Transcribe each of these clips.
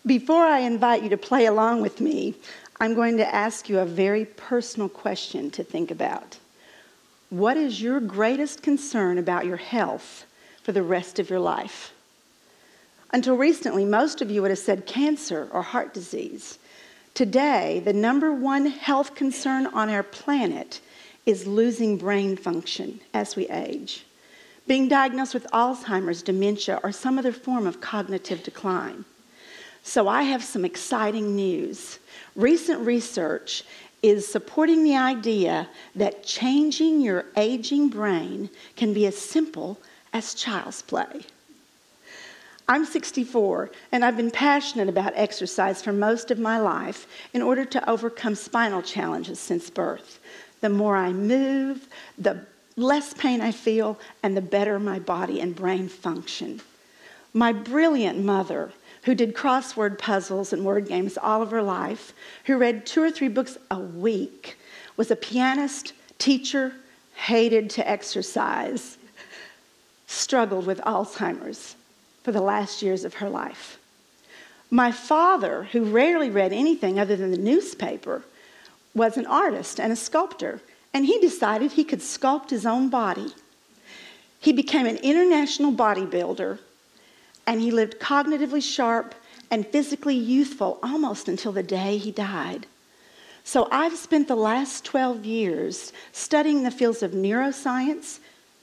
Before I invite you to play along with me, I'm going to ask you a very personal question to think about. What is your greatest concern about your health for the rest of your life? Until recently, most of you would have said cancer or heart disease. Today, the #1 health concern on our planet is losing brain function as we age, being diagnosed with Alzheimer's, dementia, or some other form of cognitive decline. So I have some exciting news. Recent research is supporting the idea that changing your aging brain can be as simple as child's play. I'm 64, and I've been passionate about exercise for most of my life in order to overcome spinal challenges since birth. The more I move, the less pain I feel, and the better my body and brain function. My brilliant mother, who did crossword puzzles and word games all of her life, who read 2 or 3 books a week, was a pianist, teacher, hated to exercise, struggled with Alzheimer's for the last years of her life. My father, who rarely read anything other than the newspaper, was an artist and a sculptor, and he decided he could sculpt his own body. He became an international bodybuilder, and he lived cognitively sharp and physically youthful almost until the day he died. So I've spent the last 12 years studying the fields of neuroscience,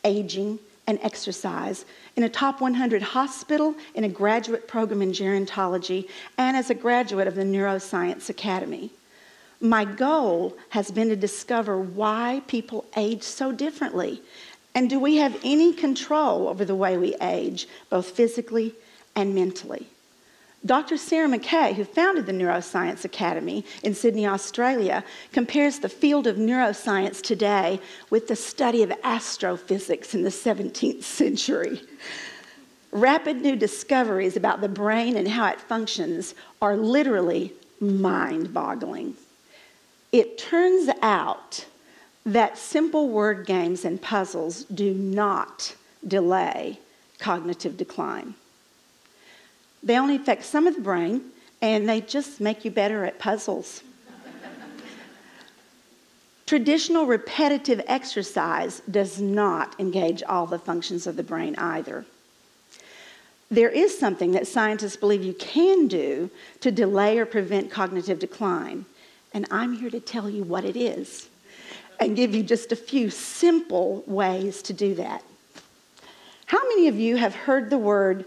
aging, and exercise in a top 100 hospital, in a graduate program in gerontology, and as a graduate of the Neuroscience Academy. My goal has been to discover why people age so differently, and do we have any control over the way we age, both physically and mentally? Dr. Sarah McKay, who founded the Neuroscience Academy in Sydney, Australia, compares the field of neuroscience today with the study of astrophysics in the 17th century. Rapid new discoveries about the brain and how it functions are literally mind-boggling. It turns out that simple word games and puzzles do not delay cognitive decline. They only affect some of the brain, and they just make you better at puzzles. Traditional repetitive exercise does not engage all the functions of the brain either. There is something that scientists believe you can do to delay or prevent cognitive decline, and I'm here to tell you what it is and give you just a few simple ways to do that. How many of you have heard the word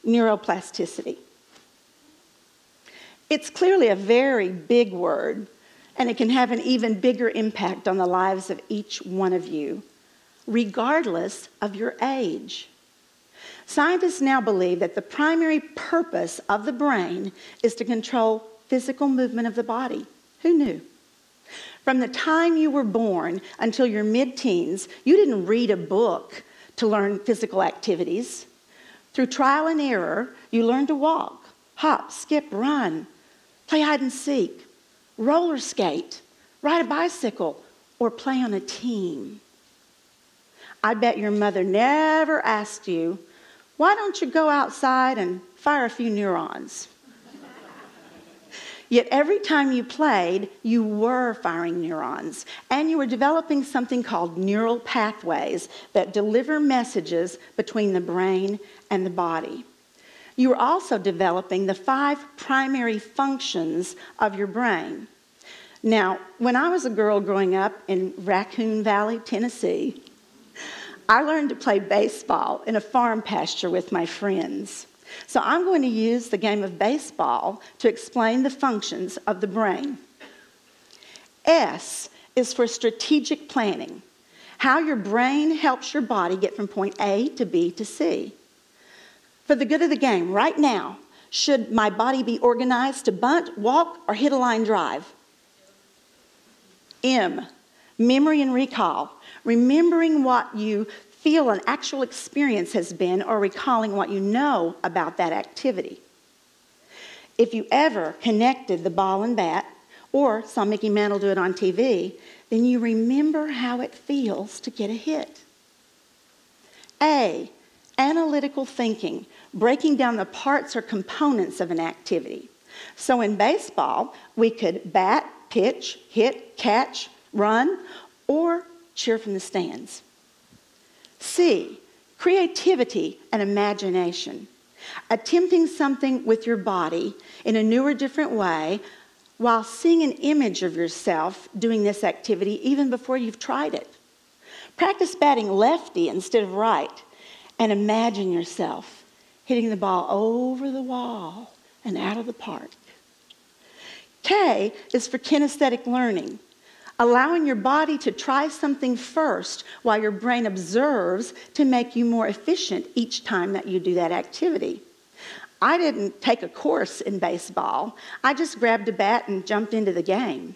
neuroplasticity? It's clearly a very big word, and it can have an even bigger impact on the lives of each one of you, regardless of your age. Scientists now believe that the primary purpose of the brain is to control physical movement of the body. Who knew? From the time you were born until your mid-teens, you didn't read a book to learn physical activities. Through trial and error, you learned to walk, hop, skip, run, play hide and seek, roller skate, ride a bicycle, or play on a team. I bet your mother never asked you, why don't you go outside and fire a few neurons? Yet every time you played, you were firing neurons, and you were developing something called neural pathways that deliver messages between the brain and the body. You were also developing the 5 primary functions of your brain. Now, when I was a girl growing up in Raccoon Valley, Tennessee, I learned to play baseball in a farm pasture with my friends. So I'm going to use the game of baseball to explain the functions of the brain. S is for strategic planning, how your brain helps your body get from point A to B to C. For the good of the game, right now, should my body be organized to bunt, walk, or hit a line drive? M, memory and recall, remembering what you feel an actual experience has been or recalling what you know about that activity. If you ever connected the ball and bat or saw Mickey Mantle do it on TV, then you remember how it feels to get a hit. A, analytical thinking, breaking down the parts or components of an activity. So in baseball, we could bat, pitch, hit, catch, run, or cheer from the stands. C, creativity and imagination. Attempting something with your body in a new or different way while seeing an image of yourself doing this activity even before you've tried it. Practice batting lefty instead of right and imagine yourself hitting the ball over the wall and out of the park. K is for kinesthetic learning, allowing your body to try something first while your brain observes to make you more efficient each time that you do that activity. I didn't take a course in baseball. I just grabbed a bat and jumped into the game.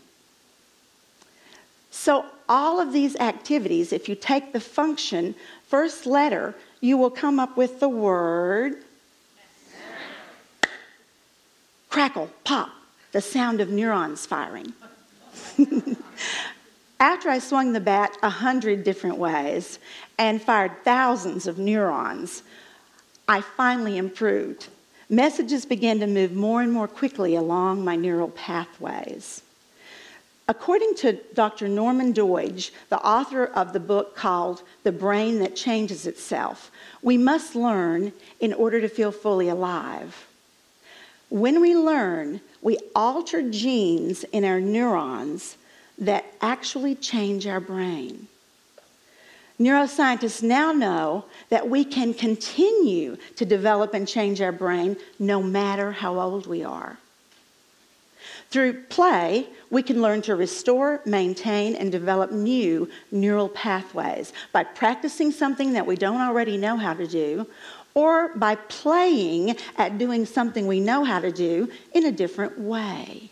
So all of these activities, if you take the function first letter, you will come up with the word crackle, pop, the sound of neurons firing. After I swung the bat 100 different ways and fired thousands of neurons, I finally improved. Messages began to move more and more quickly along my neural pathways. According to Dr. Norman Doidge, the author of the book called The Brain That Changes Itself, we must learn in order to feel fully alive. When we learn, we alter genes in our neurons that actually change our brain. Neuroscientists now know that we can continue to develop and change our brain no matter how old we are. Through play, we can learn to restore, maintain, and develop new neural pathways by practicing something that we don't already know how to do, or by playing at doing something we know how to do in a different way.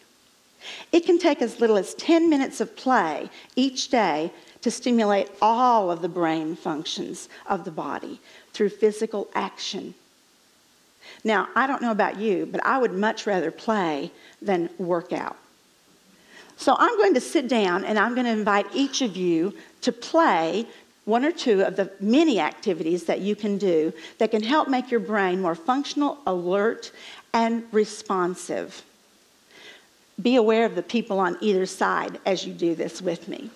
It can take as little as 10 minutes of play each day to stimulate all of the brain functions of the body through physical action. Now, I don't know about you, but I would much rather play than work out. So I'm going to sit down and I'm going to invite each of you to play one or two of the many activities that you can do that can help make your brain more functional, alert, and responsive. Be aware of the people on either side as you do this with me.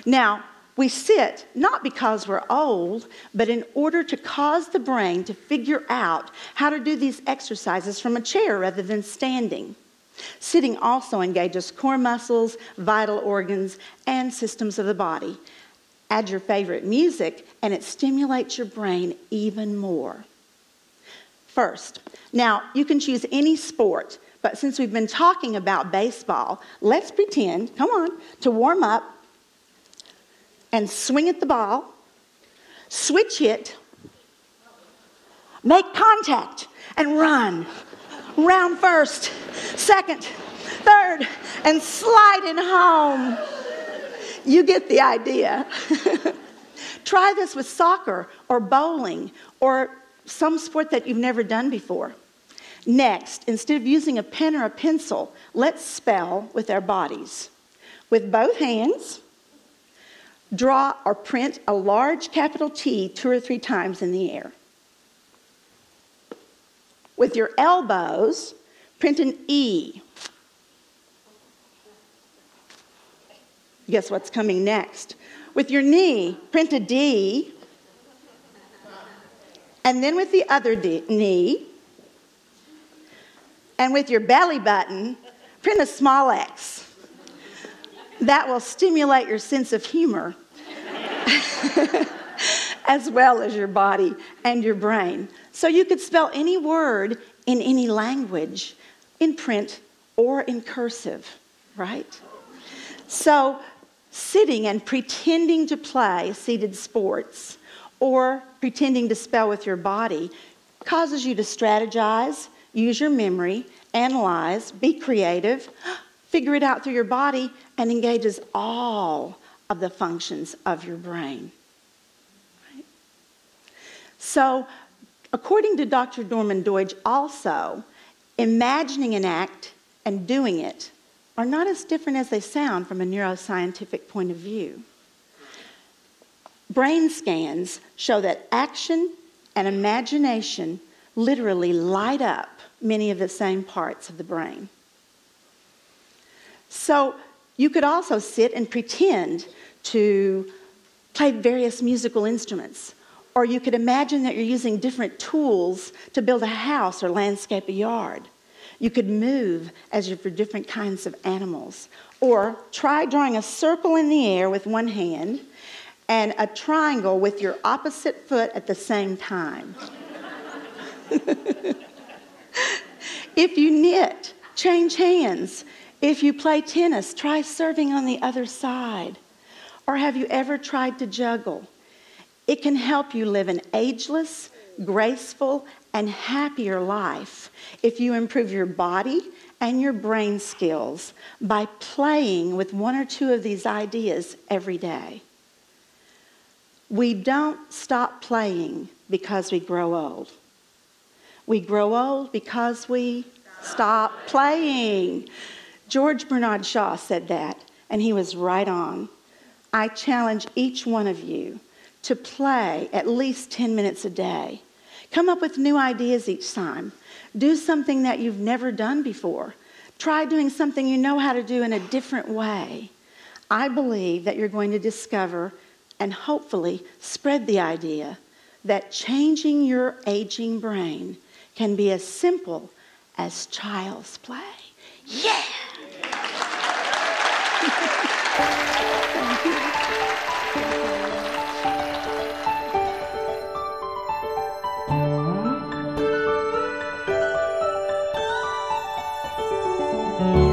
Now, we sit not because we're old, but in order to cause the brain to figure out how to do these exercises from a chair rather than standing. Sitting also engages core muscles, vital organs, and systems of the body. Add your favorite music, and it stimulates your brain even more. First, now you can choose any sport, but since we've been talking about baseball, let's pretend, come on, to warm up and swing at the ball, switch hit, make contact, and run. Round first, second, third, and slide it home. You get the idea. Try this with soccer or bowling or some sport that you've never done before. Next, instead of using a pen or a pencil, let's spell with our bodies. With both hands, draw or print a large capital T 2 or 3 times in the air. With your elbows, print an E. Guess what's coming next? With your knee, print a D. And then with the other knee. And with your belly button, print a small X. That will stimulate your sense of humor as well as your body and your brain. So you could spell any word in any language, in print or in cursive, right? So sitting and pretending to play seated sports or pretending to spell with your body causes you to strategize, use your memory, analyze, be creative, figure it out through your body, and engages all of the functions of your brain. Right? So, according to Dr. Norman Doidge also, imagining an act and doing it are not as different as they sound from a neuroscientific point of view. Brain scans show that action and imagination literally light up many of the same parts of the brain. So you could also sit and pretend to play various musical instruments, or you could imagine that you're using different tools to build a house or landscape a yard. You could move as for different kinds of animals, or try drawing a circle in the air with one hand and a triangle with your opposite foot at the same time. If you knit, change hands. If you play tennis, try serving on the other side. Or have you ever tried to juggle? It can help you live an ageless, graceful, and happier life if you improve your body and your brain skills by playing with one or two of these ideas every day. We don't stop playing because we grow old. We grow old because we stop playing. George Bernard Shaw said that, and he was right on. I challenge each one of you to play at least 10 minutes a day. Come up with new ideas each time. Do something that you've never done before. Try doing something you know how to do in a different way. I believe that you're going to discover and hopefully spread the idea that changing your aging brain can be as simple as child's play. Yeah! Thank you.